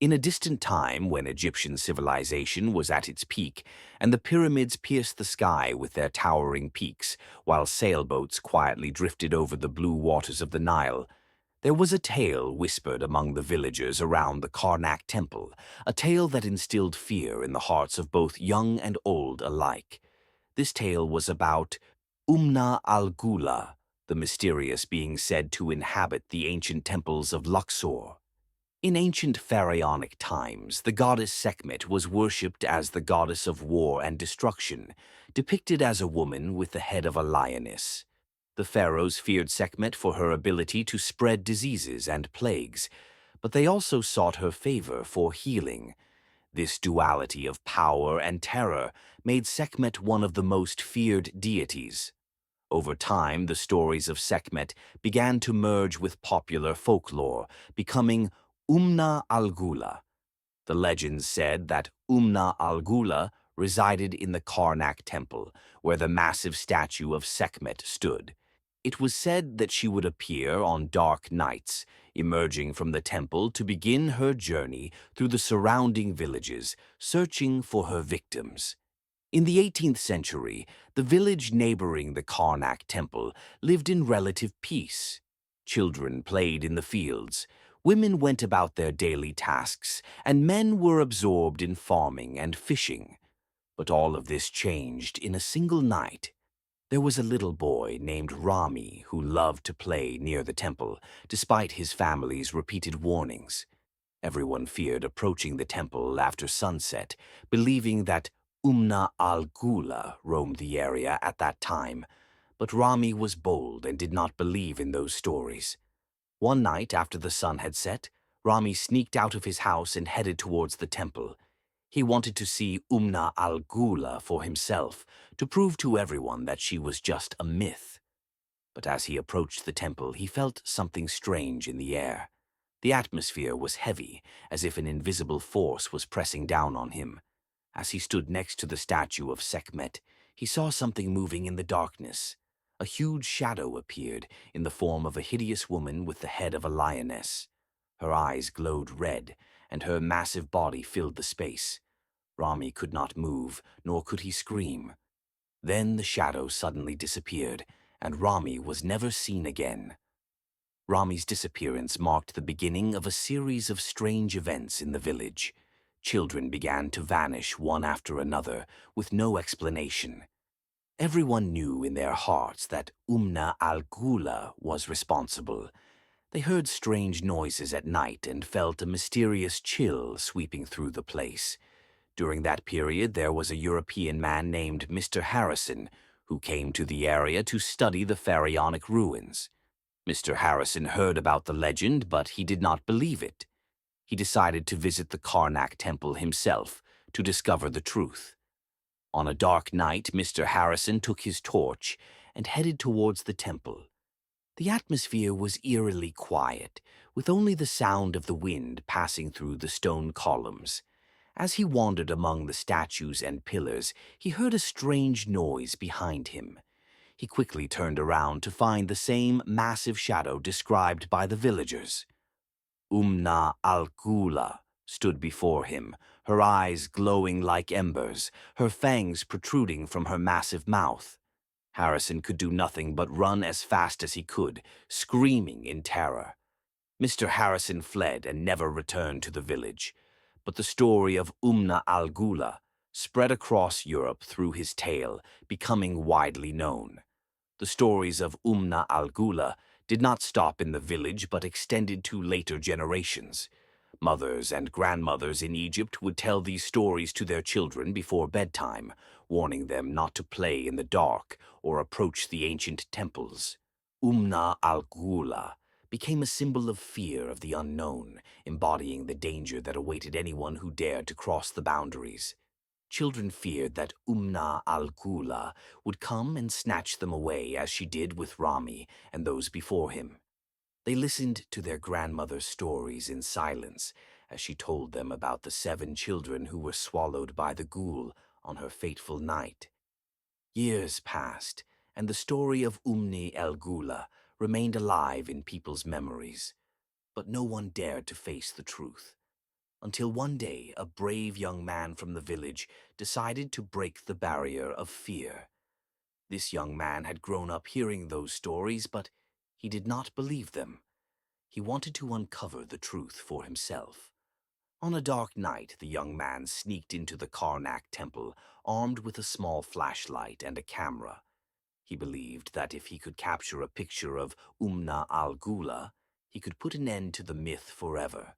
In a distant time when Egyptian civilization was at its peak and the pyramids pierced the sky with their towering peaks while sailboats quietly drifted over the blue waters of the Nile, there was a tale whispered among the villagers around the Karnak temple, a tale that instilled fear in the hearts of both young and old alike. This tale was about Umna Al Ghoola, the mysterious being said to inhabit the ancient temples of Luxor. In ancient pharaonic times, the goddess Sekhmet was worshipped as the goddess of war and destruction, depicted as a woman with the head of a lioness. The pharaohs feared Sekhmet for her ability to spread diseases and plagues, but they also sought her favor for healing. This duality of power and terror made Sekhmet one of the most feared deities. Over time, the stories of Sekhmet began to merge with popular folklore, becoming Umna Al Ghoola. The legends said that Umna Al Ghoola resided in the Karnak temple, where the massive statue of Sekhmet stood. It was said that she would appear on dark nights, emerging from the temple to begin her journey through the surrounding villages, searching for her victims. In the 18th century, the village neighboring the Karnak temple lived in relative peace. Children played in the fields, women went about their daily tasks, and men were absorbed in farming and fishing. But all of this changed in a single night. There was a little boy named Rami who loved to play near the temple, despite his family's repeated warnings. Everyone feared approaching the temple after sunset, believing that Umna Al Ghoola roamed the area at that time, but Rami was bold and did not believe in those stories. One night after the sun had set, Rami sneaked out of his house and headed towards the temple. He wanted to see Umna Al Ghoola for himself, to prove to everyone that she was just a myth. But as he approached the temple, he felt something strange in the air. The atmosphere was heavy, as if an invisible force was pressing down on him. As he stood next to the statue of Sekhmet, he saw something moving in the darkness. A huge shadow appeared in the form of a hideous woman with the head of a lioness. Her eyes glowed red, and her massive body filled the space. Rami could not move, nor could he scream. Then the shadow suddenly disappeared, and Rami was never seen again. Rami's disappearance marked the beginning of a series of strange events in the village. Children began to vanish one after another, with no explanation. Everyone knew in their hearts that Umna Al Ghoola was responsible. They heard strange noises at night and felt a mysterious chill sweeping through the place. During that period, there was a European man named Mr. Harrison, who came to the area to study the pharaonic ruins. Mr. Harrison heard about the legend, but he did not believe it. He decided to visit the Karnak temple himself to discover the truth. On a dark night, Mr. Harrison took his torch and headed towards the temple. The atmosphere was eerily quiet, with only the sound of the wind passing through the stone columns. As he wandered among the statues and pillars, he heard a strange noise behind him. He quickly turned around to find the same massive shadow described by the villagers. Umna Al Ghoola stood before him, her eyes glowing like embers, her fangs protruding from her massive mouth. Harrison could do nothing but run as fast as he could, screaming in terror. Mr. Harrison fled and never returned to the village, but the story of Umna Al Ghoola spread across Europe through his tale, becoming widely known. The stories of Umna Al Ghoola did not stop in the village but extended to later generations. Mothers and grandmothers in Egypt would tell these stories to their children before bedtime, warning them not to play in the dark or approach the ancient temples. Umna Al Ghoola became a symbol of fear of the unknown, embodying the danger that awaited anyone who dared to cross the boundaries. Children feared that Umna Al Ghoola would come and snatch them away as she did with Rami and those before him. They listened to their grandmother's stories in silence as she told them about the 7 children who were swallowed by the ghoul on her fateful night. Years passed, and the story of Umna Al Ghoola remained alive in people's memories, but no one dared to face the truth. until one day a brave young man from the village decided to break the barrier of fear. This young man had grown up hearing those stories, but he did not believe them. He wanted to uncover the truth for himself. On a dark night, the young man sneaked into the Karnak temple, armed with a small flashlight and a camera. He believed that if he could capture a picture of Umna Al Ghoola, he could put an end to the myth forever.